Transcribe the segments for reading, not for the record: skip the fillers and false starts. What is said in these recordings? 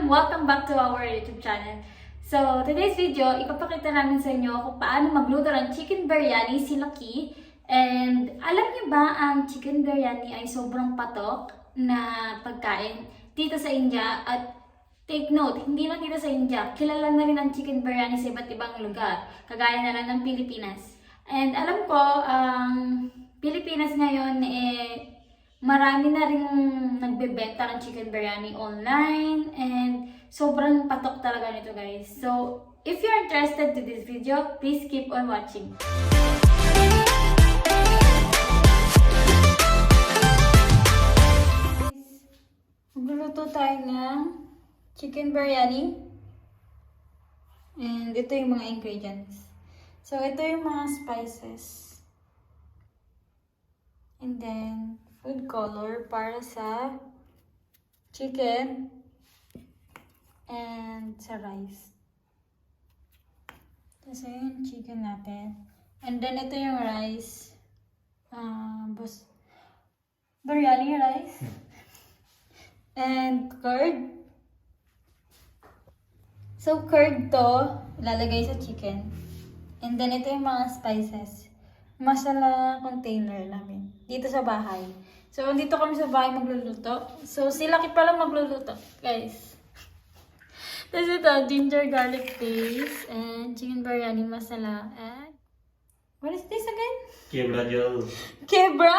Welcome back to our YouTube channel. So, today's video, ipapakita namin sa inyo kung paano magluto ng chicken biryani si Lucky. And alam niyo ba, ang chicken biryani ay sobrang patok na pagkain dito sa India. At take note, hindi lang dito sa India, kilala na rin ang chicken biryani sa iba't ibang lugar, kagaya na lang ng Pilipinas. And alam ko, ang Pilipinas ngayon marami na rin nagbebenta ng chicken biryani online and sobrang patok talaga nito, guys. So, if you're interested to this video, please keep on watching. Magluluto tayo ng chicken biryani. And ito yung mga ingredients. So, ito yung mga spices. And then, food color para sa chicken and sa rice. Tapos yung chicken natin. And then ito yung rice. Biryani rice. And curd. So curd to, ilalagay sa chicken. And then ito yung mga spices. Masala container namin. Dito sa bahay. So, dito kami sa bahay magluluto. So, si Lucky pala magluluto, guys. Tapos ito, ginger garlic paste and chicken biryani masala. And what is this again? Kebra gel. Kebra?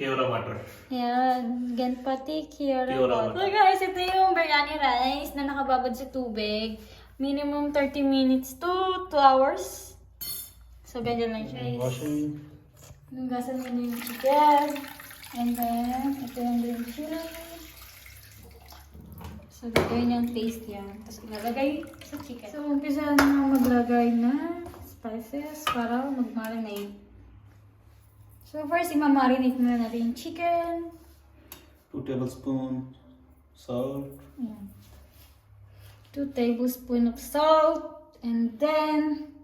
Kebra water. Yan. Ganpati Kebra Kebra water. So, guys, ito yung biryani rice na nakababad sa tubig. Minimum 30 minutes to 2 hours. So, ganyan lang siya. Washing. Nugasan mo na yung chicken. And then, ito yung green chili. So, gagawin yung paste yan. Tapos, ilalagay sa chicken. So, umpisa na maglagay na spices para mag-marinate. So, first, imamarinate muna natin yung chicken. 2 tablespoons salt. Ayan. 2 tablespoons of salt. And then,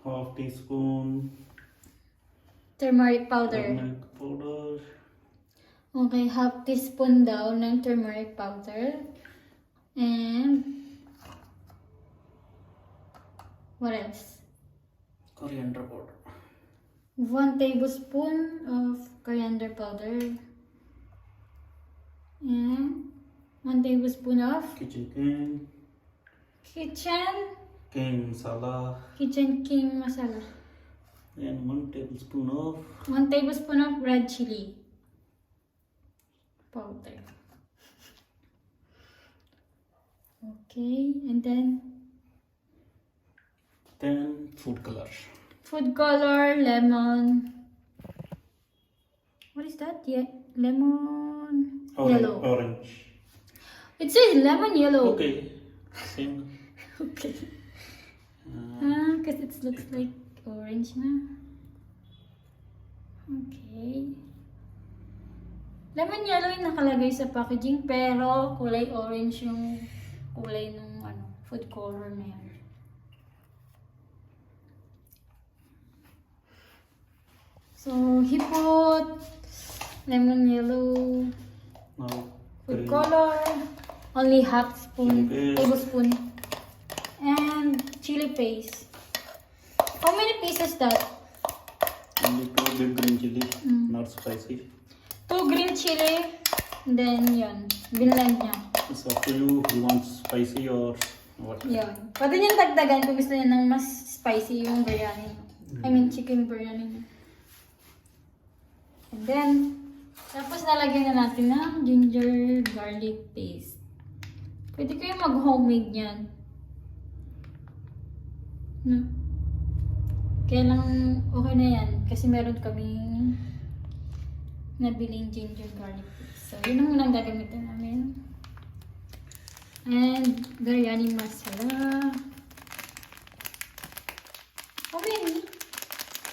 Half teaspoon turmeric powder. turmeric powder. Okay, half teaspoon daw ng turmeric powder. And what else? Coriander powder. 1 tablespoon of coriander powder. And 1 tablespoon of Kitchen king masala. kitchen king masala. And 1 tablespoon of 1 tablespoon of red chili powder. Okay, and then food color. food color, lemon. What is that? Yeah, lemon yellow. Orange. It says lemon yellow. Okay. Same. Okay. Because it looks like orange na. Okay. Lemon yellow yung nakalagay sa packaging, pero kulay orange yung kulay ng food color na yan. So, he put lemon yellow Now food green. color, only half spoon, Chili paste. tablespoon, and chili paste. How many pieces that? Only 2 big green chili. Not spicy. 2 green chili, then yun, binlend niya. It's up to you if you want spicy or what. Yun. Pwede niyang dagdagan kung gusto niya ng mas spicy yung biryani. I mean, chicken biryani niya. And then, tapos nalagyan na natin ng ginger garlic paste. Pwede kayo mag-homemade yan. No? Kaya lang okay na yan. Kasi meron kaming nabiling ginger garlic paste. So, yun ang unang gagamitin namin. And biryani masala. How many?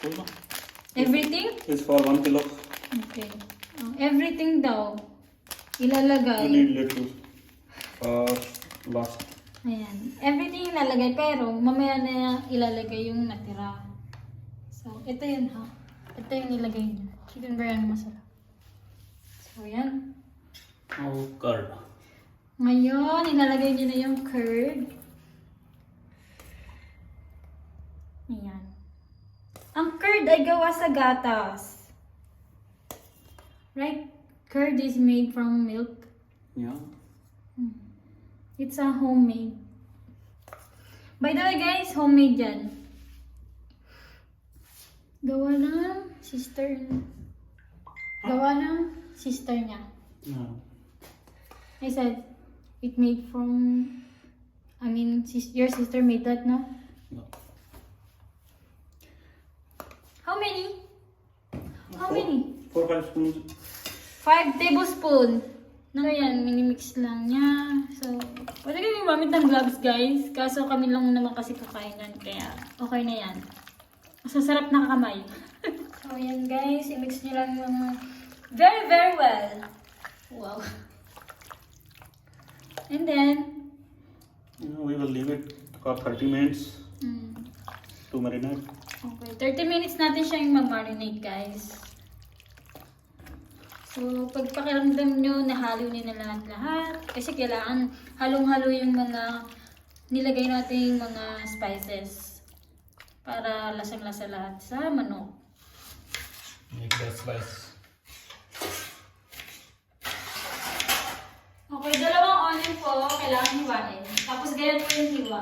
Cool, no? Everything? It's for 1 kilo. Okay. Everything daw. You Ilalagay. need little for last. Ayan. Everything ilalagay, pero mamaya na ilalagay yung natira. So, ito yun ha. Ito yung nilagay niya. Chicken biryani masala. So, yan. Now curd. Ngayon, ilalagay niyo na yung curd. Ayan. Ang curd ay gawa sa gatas. Right? Curd is made from milk. Yeah. It's a homemade. By the way guys, homemade yan. Gawa ng sister. Gawa ng sister niya. Yeah. I said, it made from, your sister made that, no? Yeah. How many? How many? 4-5 spoons. 5 tablespoon. So yan, minimix lang niya. So, pwede kami gumamit ng gloves guys. Kaso kami lang naman kasi kakainan. Kaya, okay na yan. Masasarap na kamay. So yan guys, i-mix nyo lang yung very, very well. Wow. And then, We will leave it for 30 minutes to marinate. okay, 30 minutes natin siyang mag-marinate guys. So, pag pakiramdam nyo, nahalo nyo na lahat-lahat. Kasi kailangan halong-halo yung mga nilagay nating mga spices. Para lasang-lasa lahat sa manok. Make the slice. Okay, dalawang onion po, kailangan hiwain. Tapos ganyan po yung hiwa.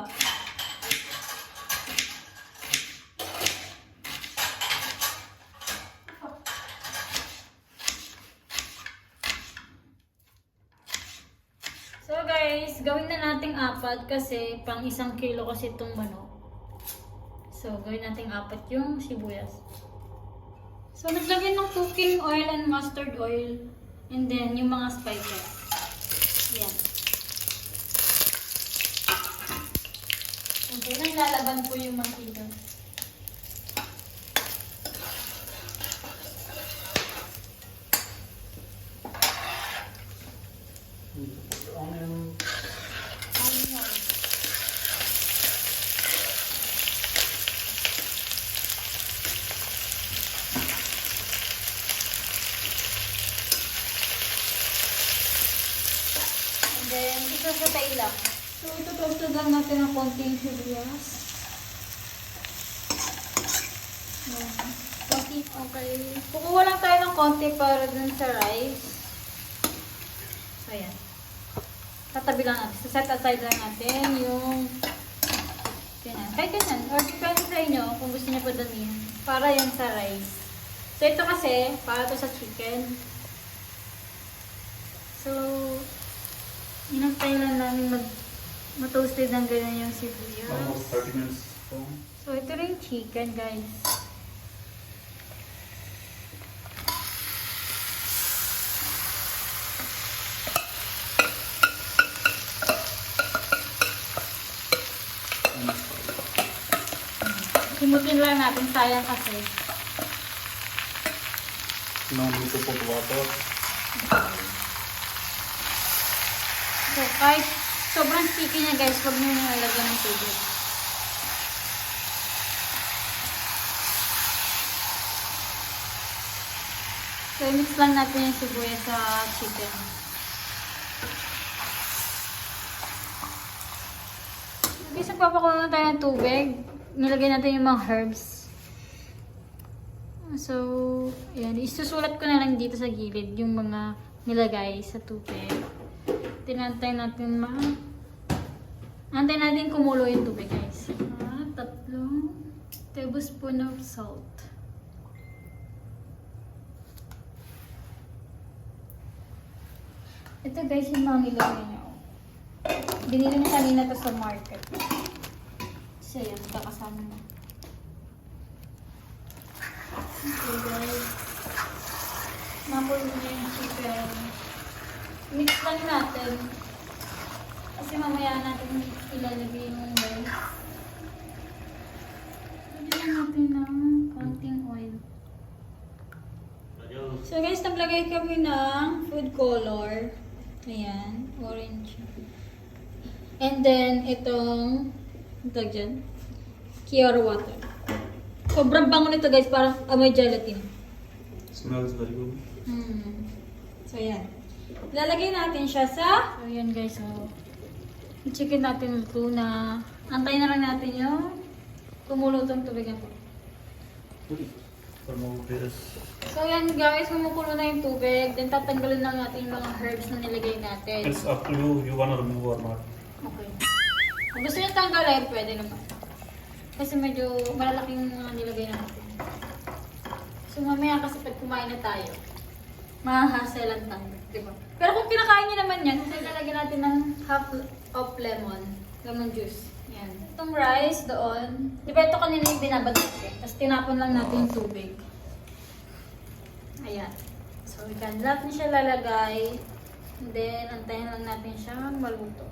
So guys, gawin na nating 4 kasi pang 1 kilo kasi itong manok. So gawin nating 4 yung sibuyas. So naglagay ng cooking oil and mustard oil. And then yung mga spices. Yan. Okay, naglalaban po yung mantika. Onion. And then, isasatay lang. So, ito toasted lang natin ng konting sibuyas. Yan. Konti, okay. Kukuha lang tayo ng konti para dun sa rice. So, yan. Tatabi lang natin. Set aside lang natin yung ganyan. Kahit ganyan. Or depende sa inyo kung gusto niyo po damihan. Para yan sa rice. So, ito kasi, para to sa chicken. So, inantay lang namin matoasted ng ganyan yung sibuyas. Almost 30 minutes. So, ito rin yung chicken, guys. Himutin lang natin, sayang kasi. No need to put water. So, kahit sobrang sticky niya, guys, huwag nyo nalagyan ng tubig. So, mix lang natin yung sibuyas sa chicken. Okay, so papakulo na tayo ng tubig. Nilagay natin yung mga herbs. So, ayan. Isusulat ko na lang dito sa gilid yung mga nilagay sa tubig. Tinantay natin antay natin kumulo yung tubig, guys. 3 tablespoon of salt. Ito, guys, yung mga nilagay niya. Binili niya kanina to sa market. So, yan. Kakasama na. Okay, guys. Nakulo niya yung chicken. Mix lang natin. Kasi mamaya natin ilalagay yung rice. Lagyan natin ng konting oil. So guys, naglagay kami ng food color. Ayan, orange. And then, itong, ito dyan, Kiora water. Sobrang bango nito, guys, parang amoy gelatin. Smells very good. So, yan. lalagay natin siya sa... So, yan guys. So, yung chicken natin luto na. Antayin na lang natin yung kumulutong tubig na po. Remove this. So, yan guys. Kumukulo na yung tubig. Then, tatanggalin lang natin yung mga herbs na nilagay natin. It's up to you wanna remove or not. Okay. Kung gusto nyo tanggalin, pwede naman. Kasi medyo malalaking mga nilagay natin. So, mamaya kasi pag kumain na tayo, mahahaselan tayo. Diba? Pero kung kinakain nyo naman yan, kasi lalagyan natin ng half of lemon juice. Yan. Itong rice doon, diba ito kanina yung binabagay. Tapos tinapon lang natin yung tubig. Ayan. So, dyan natin siya lalagay. And then, antayin lang natin siya maluto.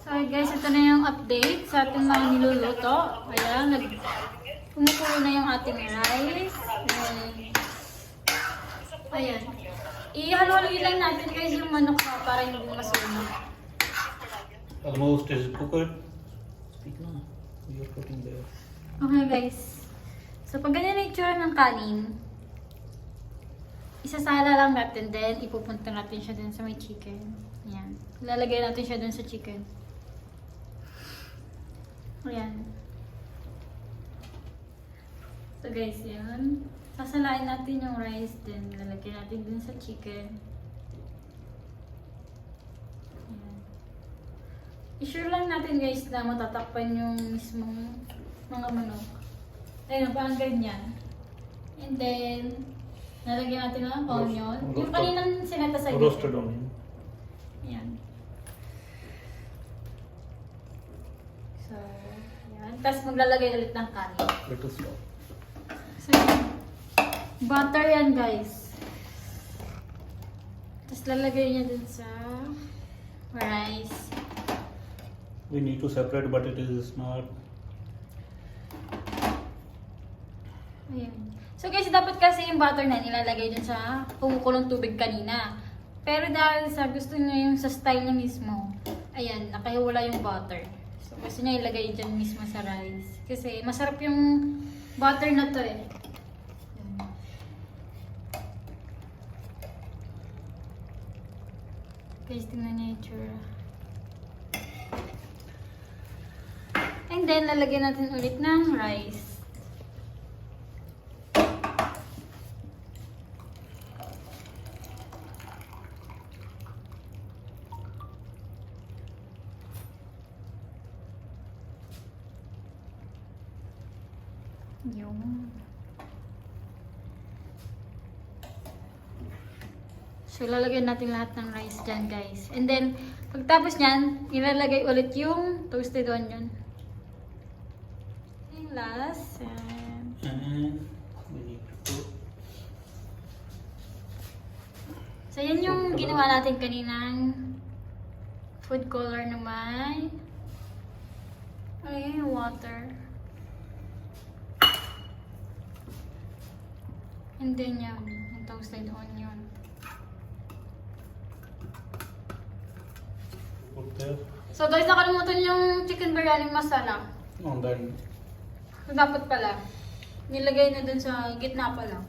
So, guys, ito na yung update sa ating mga niluluto. Ayan, kumukulo na yung ating rice. Ayan. Ihalo-haloy lang natin guys yung manok para hindi masunog. Almost is cooked. Speak na. You're cooking there. Okay guys. So pag ganyan yung itsura ng kanin, isasala lang natin din. Ipupunta natin siya dun sa may chicken. Ayan. Lalagay natin siya dun sa chicken. Ayan. So guys, yan. Sasalain natin yung rice din. Lalagyan natin dun sa chicken. Ayan. I-sure lang natin guys na matatakpan yung mismong mga manok. Ayun, parang ganyan. And then, nalagyan natin ng onion. Yung kaninang sinata sa Roasted onion. Ayan. So, ayan. Tapos maglalagay ulit ng kanin. Little slow. So, butter yan guys. Tapos lalagay niya dun sa rice. We need to separate, but it is not. Ayan. So guys, dapat kasi yung butter na nilalagay dun sa kumukulong tubig kanina. Pero dahil sa gusto niya yung sa style niya mismo, ayan, nakahiwala yung butter. So gusto niya ilagay dyan mismo sa rice. Kasi masarap yung butter na to eh. Ayan. Guys, tingnan niya yung tsura. And then, lalagyan natin ulit ng rice. Yung. So, lalagyan natin lahat ng rice dyan, guys. And then, pagtapos nyan, ilalagay ulit yung toasted onion. Yung last. And we need to. So, yan yung ginawa natin kaninang food color naman. Ay, water. And then yan, yung toasted onion. Put there. So guys, nakalimutan yung chicken biryani masala. On that. So dapat pala, nilagay na dun sa gitna pa lang.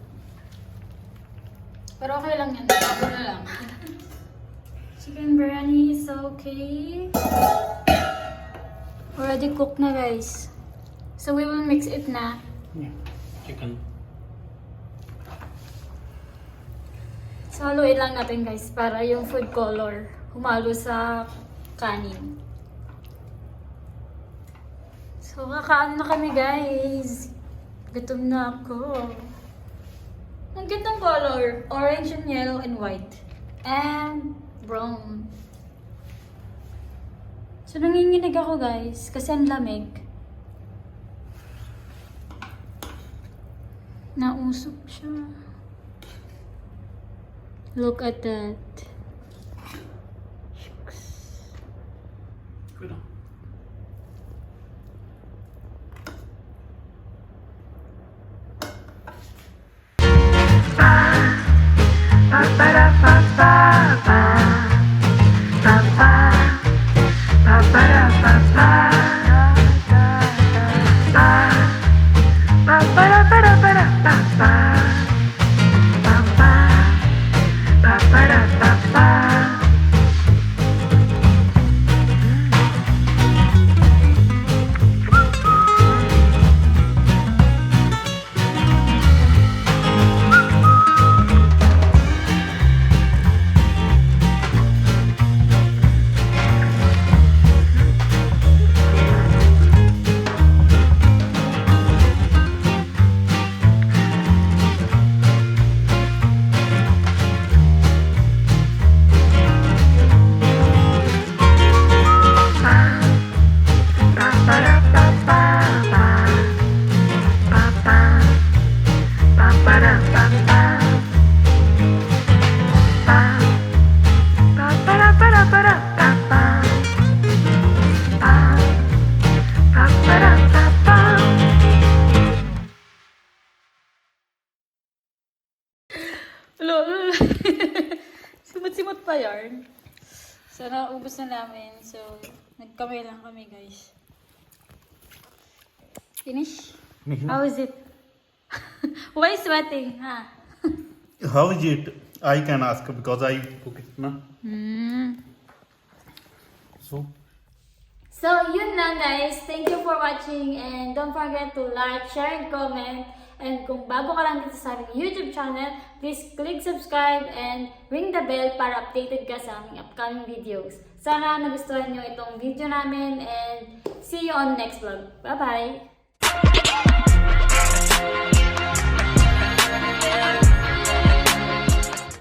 Pero okay lang yan, bago na lang. Chicken biryani is okay. Already cooked na guys. So we will mix it na. Yeah. Chicken. So haluin lang natin guys para yung food color humalo sa kanin. So kakaano na kami guys. Gutom na ako. Ang gandang color. Orange and yellow and white. And brown. So nanginginig ako guys kasi ang lamig. Nausok siya. Look at that. Good. Ba ba da ba So, naubos na namin. So, nagkamay lang kami, guys. Finish? How is it? Why sweating? Ha? How is it? I can ask because I cook it, na? So, yun lang, guys. Thank you for watching. And don't forget to like, share, and comment. And kung bago ka lang dito sa aming YouTube channel, please click subscribe and ring the bell para updated ka sa aming upcoming videos. Sana nagustuhan nyo itong video namin and see you on next vlog. Bye-bye!